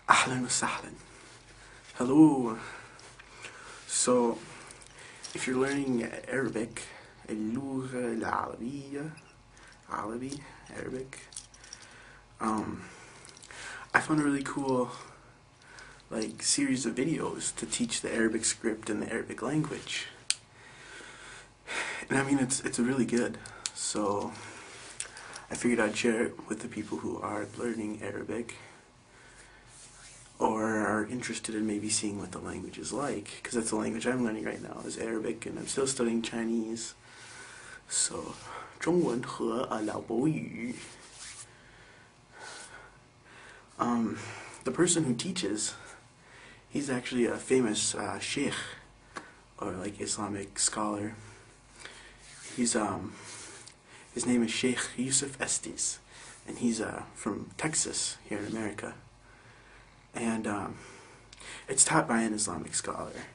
أهلا وسهلا. Hello. So, if you're learning Arabic, اللغة العربية, Arabic, I found a really cool series of videos to teach the Arabic script and the Arabic language. And I mean, it's really good. So, I figured I'd share it with the people who are learning Arabic or are interested in maybe seeing what the language is like, because that's the language I'm learning right now, is Arabic, and I'm still studying Chinese. So, 中文和老婆语. The person who teaches, he's actually a famous sheikh, or Islamic scholar. He's his name is Sheikh Yusuf Estes, and he's from Texas here in America. And it's taught by an Islamic scholar.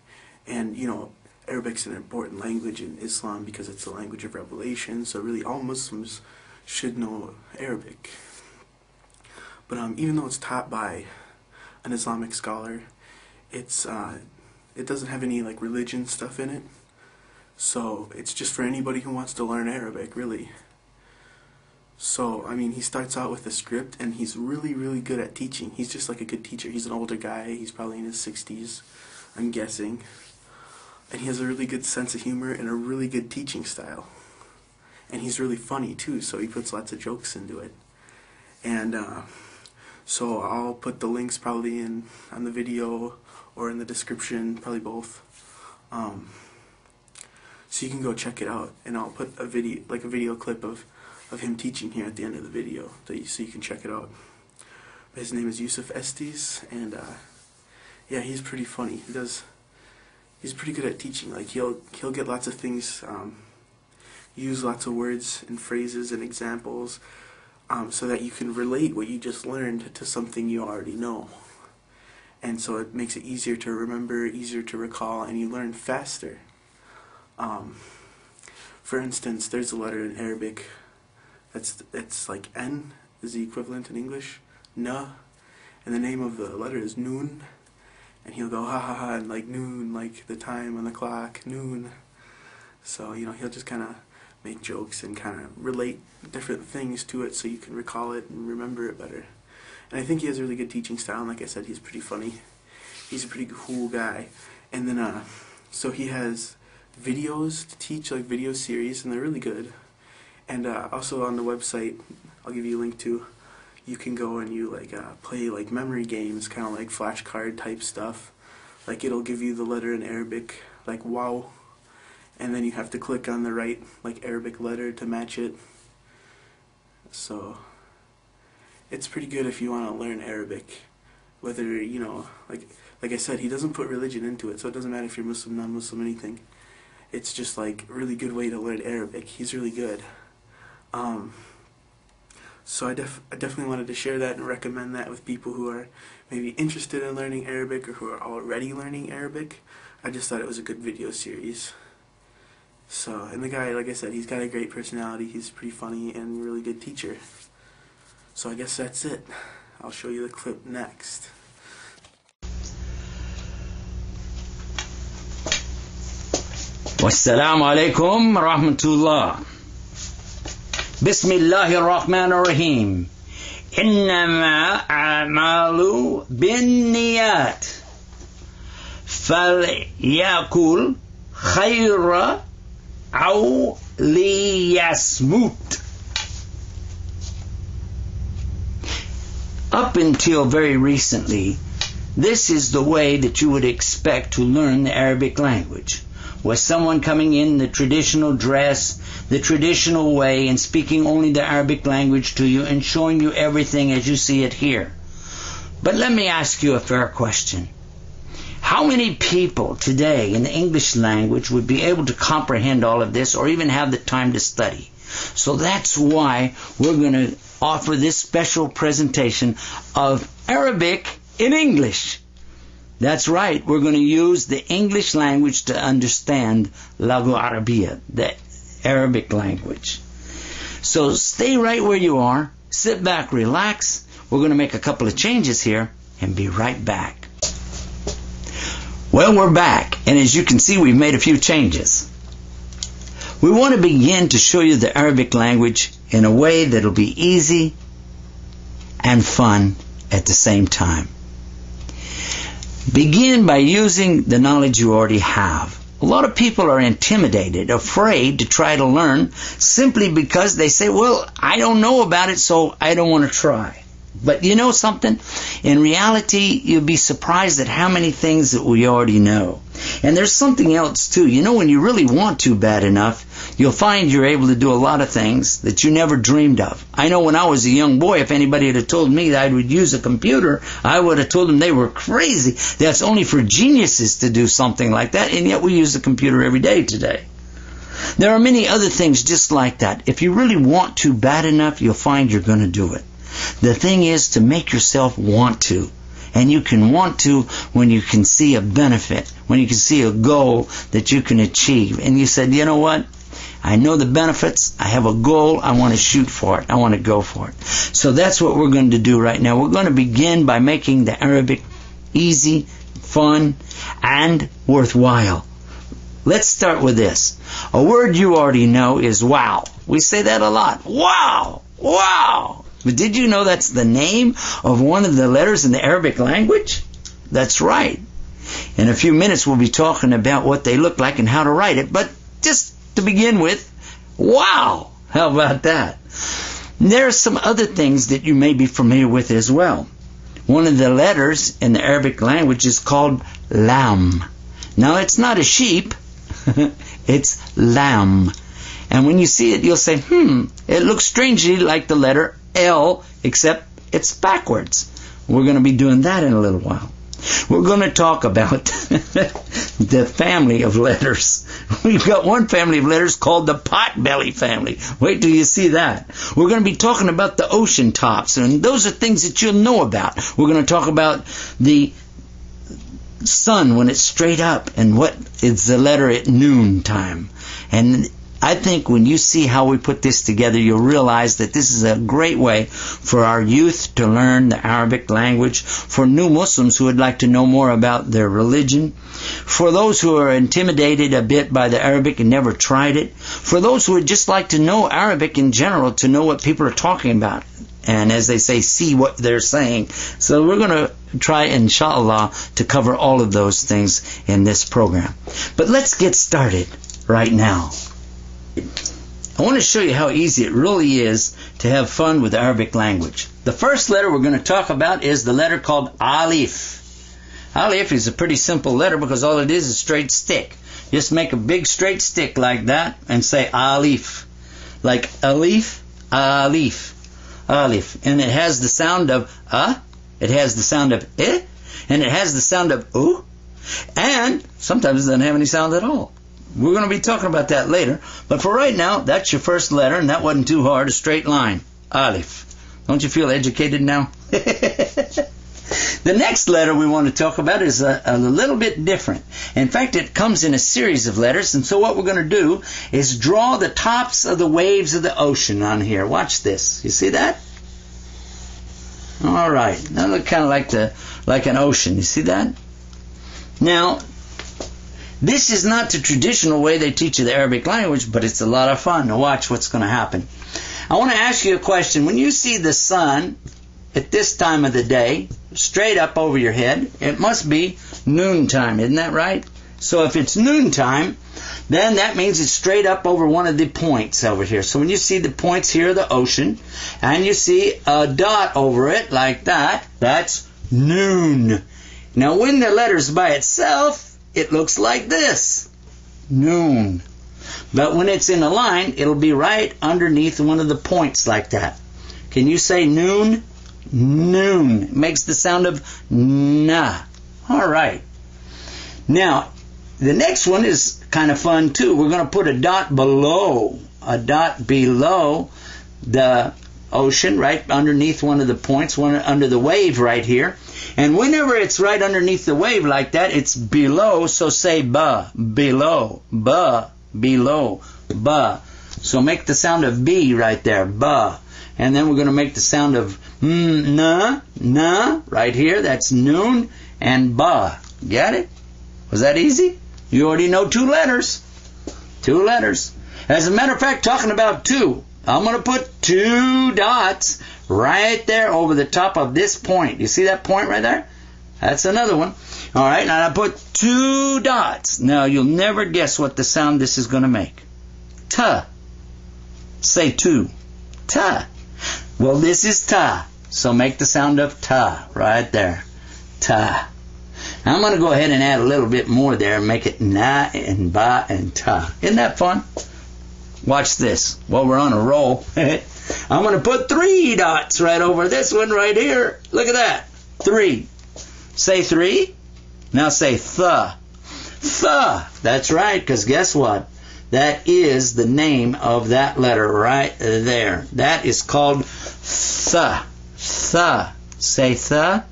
And you know, Arabic's an important language in Islam because it's the language of revelation, so really all Muslims should know Arabic. But even though it's taught by an Islamic scholar, it doesn't have any religion stuff in it. So it's just for anybody who wants to learn Arabic, really. So, I mean, he starts out with a script, and he's really, really good at teaching. He's just like a good teacher. He's an older guy. He's probably in his 60s, I'm guessing. And he has a really good sense of humor and a really good teaching style. And he's really funny, too, so he puts lots of jokes into it. And so I'll put the links probably on the video or in the description, probably both. So you can go check it out, and I'll put a video clip of him teaching here at the end of the video, so you can check it out. But his name is Yusuf Estes, and yeah, he's pretty funny. He's pretty good at teaching. He'll get lots of things, use lots of words and phrases and examples, so that you can relate what you just learned to something you already know. And so it makes it easier to remember, easier to recall, and you learn faster. For instance, there's a letter in Arabic that's like N is the equivalent in English, Na, and the name of the letter is Noon, and he'll go ha ha ha, and noon, like the time on the clock, noon. So, you know, he'll just kind of make jokes and kind of relate different things to it so you can recall it and remember it better. And I think he has a really good teaching style, and like I said, he's pretty funny. He's a pretty cool guy. And then, so he has videos to teach, video series, and they're really good. And also on the website, I'll give you a link to, you can go and you play memory games, kind of like flashcard type stuff. It'll give you the letter in Arabic, wow, and then you have to click on the right Arabic letter to match it. So it's pretty good if you want to learn Arabic. Whether, you know, like I said, he doesn't put religion into it, so it doesn't matter if you're Muslim, non-Muslim, anything. It's just a really good way to learn Arabic. He's really good. So I definitely wanted to share that and recommend that with people who are maybe interested in learning Arabic or who are already learning Arabic. I just thought it was a good video series. So, and the guy, like I said, he's got a great personality. He's pretty funny and a really good teacher. So I guess that's it. I'll show you the clip next. Wassalamu alaikum rahmatullah. Bismillahir Rahmanir Rahim. Innama a'malu binniyat. Falyakul khayra aw liyasmut. Up until very recently, this is the way that you would expect to learn the Arabic language. Was someone coming in the traditional dress, the traditional way, and speaking only the Arabic language to you and showing you everything as you see it here. But let me ask you a fair question. How many people today in the English language would be able to comprehend all of this or even have the time to study? So that's why we're going to offer this special presentation of Arabic in English. That's right, we're going to use the English language to understand Laghu Arabiya, the Arabic language. So stay right where you are, sit back, relax. We're going to make a couple of changes here, and be right back. Well, we're back, and as you can see, we've made a few changes. We want to begin to show you the Arabic language in a way that'll be easy and fun at the same time. Begin by using the knowledge you already have. A lot of people are intimidated, afraid to try to learn simply because they say, well, I don't know about it, so I don't want to try. But you know something? In reality, you'll be surprised at how many things that we already know. And there's something else too. You know, when you really want to bad enough, you'll find you're able to do a lot of things that you never dreamed of. I know when I was a young boy, if anybody had told me that I would use a computer, I would have told them they were crazy. That's only for geniuses to do something like that, and yet we use a computer every day today. There are many other things just like that. If you really want to bad enough, you'll find you're going to do it. The thing is to make yourself want to. And you can want to when you can see a benefit, when you can see a goal that you can achieve. And you said, you know what? I know the benefits. I have a goal. I want to shoot for it. I want to go for it. So that's what we're going to do right now. We're going to begin by making the Arabic easy, fun, and worthwhile. Let's start with this. A word you already know is wow. We say that a lot. Wow! Wow! But did you know that's the name of one of the letters in the Arabic language? That's right. In a few minutes we'll be talking about what they look like and how to write it. But just to begin with, wow! How about that? There are some other things that you may be familiar with as well. One of the letters in the Arabic language is called lam. Now it's not a sheep. It's lam. And when you see it, you'll say, it looks strangely like the letter L, except it's backwards. We're going to be doing that in a little while. We're going to talk about the family of letters. We've got one family of letters called the potbelly family. Wait till you see that. We're going to be talking about the ocean tops, and those are things that you'll know about. We're going to talk about the sun when it's straight up and what is the letter at noon time. And I think when you see how we put this together, you'll realize that this is a great way for our youth to learn the Arabic language, for new Muslims who would like to know more about their religion, for those who are intimidated a bit by the Arabic and never tried it, for those who would just like to know Arabic in general, to know what people are talking about, and as they say, see what they're saying. So we're going to try, inshallah, to cover all of those things in this program. But let's get started right now. I want to show you how easy it really is to have fun with the Arabic language. The first letter we're going to talk about is the letter called Alif. Alif is a pretty simple letter because all it is a straight stick. Just make a big straight stick like that and say Alif. Like Alif, Alif, Alif. And it has the sound of it has the sound of and it has the sound of u, and sometimes it doesn't have any sound at all. We're going to be talking about that later. But for right now, that's your first letter, and that wasn't too hard, a straight line. Alif. Don't you feel educated now? The next letter we want to talk about is a little bit different. In fact, it comes in a series of letters, and so what we're going to do is draw the tops of the waves of the ocean on here. Watch this. You see that? All right. That looks kind of like an ocean. You see that? Now, this is not the traditional way they teach you the Arabic language, but it's a lot of fun to watch what's going to happen. I want to ask you a question. When you see the sun at this time of the day, straight up over your head, it must be noontime, isn't that right? So if it's noontime, then that means it's straight up over one of the points over here. So when you see the points here of the ocean, and you see a dot over it like that, that's noon. Now when the letter's by itself, it looks like this, noon. But when it's in a line, it'll be right underneath one of the points like that. Can you say noon? Noon. It makes the sound of na. All right. Now, the next one is kind of fun too. We're going to put a dot below the ocean, right underneath one of the points, one under the wave right here. And whenever it's right underneath the wave like that, it's below, so say ba, below, ba, below, ba. So make the sound of B right there, ba. And then we're going to make the sound of na, right here. That's noon. And ba. Get it? Was that easy? You already know 2 letters. 2 letters. As a matter of fact, talking about 2, I'm going to put 2 dots right there over the top of this point. You see that point right there? That's another one. All right, now I put 2 dots. Now, you'll never guess what the sound this is going to make. Ta. Say 2. Ta. Well, this is ta. So make the sound of ta right there. Ta. Now I'm going to go ahead and add a little bit more there and make it na and ba and ta. Isn't that fun? Watch this. While we're on a roll, I'm going to put 3 dots right over this one right here. Look at that. 3. Say 3. Now say th. Th. That's right, because guess what? That is the name of that letter right there. That is called th. Th. Say th. All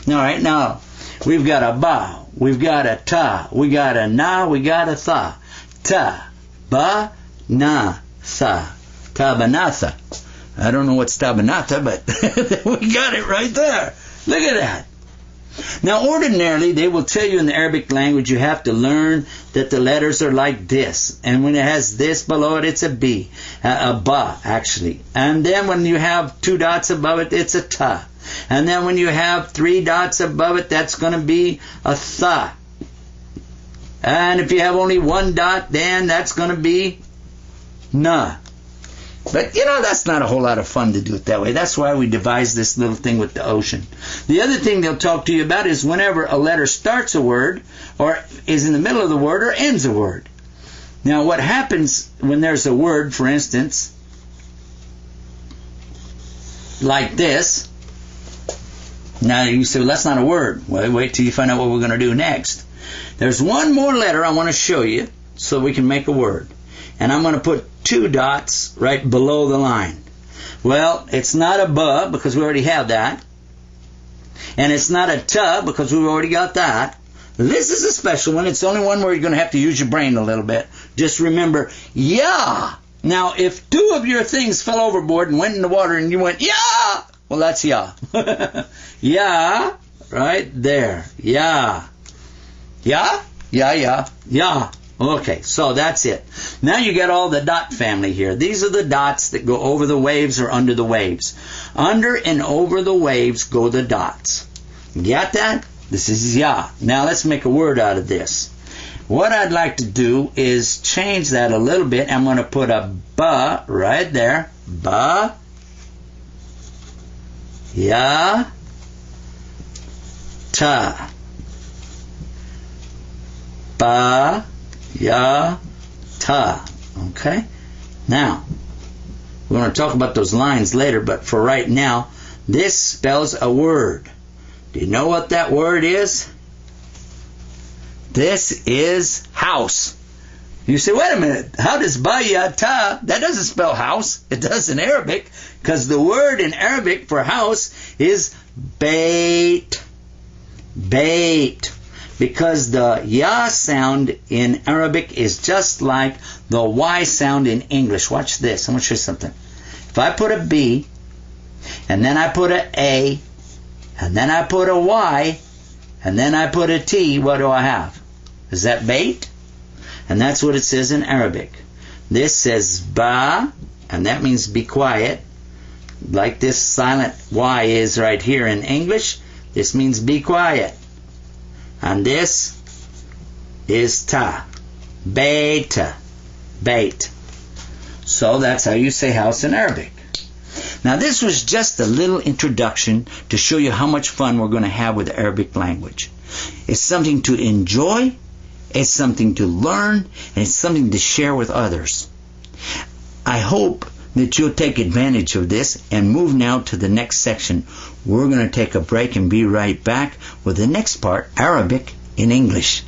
right, now we've got a ba, we've got a ta, we got a na, we got a tha. Ta, ba, na, tha. Tabanatha. I don't know what's tabanatha, but we got it right there. Look at that. Now, ordinarily, they will tell you in the Arabic language you have to learn that the letters are like this. And when it has this below it, it's a B. A ba, actually. And then when you have 2 dots above it, it's a ta. And then when you have 3 dots above it, that's going to be a tha. And if you have only 1 dot, then that's going to be na. But, that's not a whole lot of fun to do it that way. That's why we devised this little thing with the ocean. The other thing they'll talk to you about is whenever a letter starts a word, or is in the middle of the word, or ends a word. Now, what happens when there's a word, for instance, like this. Now, you say, well, that's not a word. Well, wait till you find out what we're going to do next. There's one more letter I want to show you so we can make a word. And I'm going to put 2 dots right below the line. Well, it's not a ba because we already have that. And it's not a ta because we've already got that. This is a special one. It's the only one where you're going to have to use your brain a little bit. Just remember, ya. Now, if 2 of your things fell overboard and went in the water and you went, ya, well, that's ya. Ya, right there. Ya. Ya? Ya, ya, ya. Okay, so that's it. Now you got all the dot family here. These are the dots that go over the waves or under the waves. Under and over the waves go the dots. Got that? This is ya. Now let's make a word out of this. What I'd like to do is change that a little bit. I'm going to put a ba right there. Ba. Ya. Ta. Ba. Ya, ta. Okay? Now, we're going to talk about those lines later, but for right now, this spells a word. Do you know what that word is? This is house. You say, wait a minute, how does ba ya ta? That doesn't spell house. It does in Arabic, because the word in Arabic for house is bait. Bait. Because the ya sound in Arabic is just like the y sound in English. Watch this. I'm going to show you something. If I put a B, and then I put a A, and then I put a Y, and then I put a T, what do I have? Is that bait? And that's what it says in Arabic. This says ba, and that means be quiet. Like this silent Y is right here in English. This means be quiet. And this is ta. Beta. Bait. So that's how you say house in Arabic. Now this was just a little introduction to show you how much fun we're going to have with the Arabic language. It's something to enjoy, it's something to learn, and it's something to share with others. I hope that you'll take advantage of this and move now to the next section. We're going to take a break and be right back with the next part, Arabic in English.